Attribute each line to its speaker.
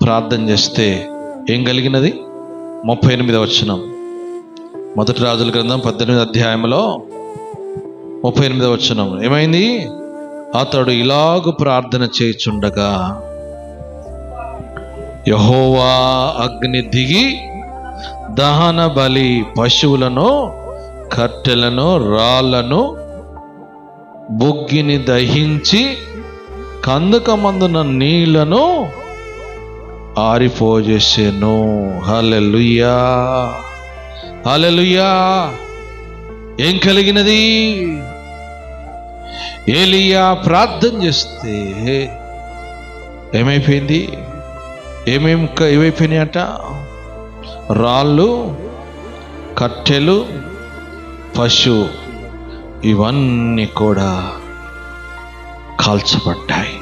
Speaker 1: ప్రార్థన చేస్తే ఏం కలిగినది? 38వ వచనం, మొదటి రాజుల గ్రంథం 18వ అధ్యాయంలో 38వ వచనం ఏమైంది? అతడు ఇలాగు ప్రార్థన చేయుచుండగా యెహోవా అగ్ని దిగి దహన బలి పశువులను, కట్టెలను, రాళ్లను, బొగ్గిని దహించి కందకమందున నీళ్లను ఆరిపోజేసెను. హల్లెలూయా, హల్లెలూయా. ఏం కలిగినది? ఏలియా ప్రార్థన చేస్తే ఏమైపోయింది? ఏమైపోయినాయట? రాళ్ళు, కట్టెలు, పశువు ఇవన్నీ కూడా కాల్చబడ్డాయి.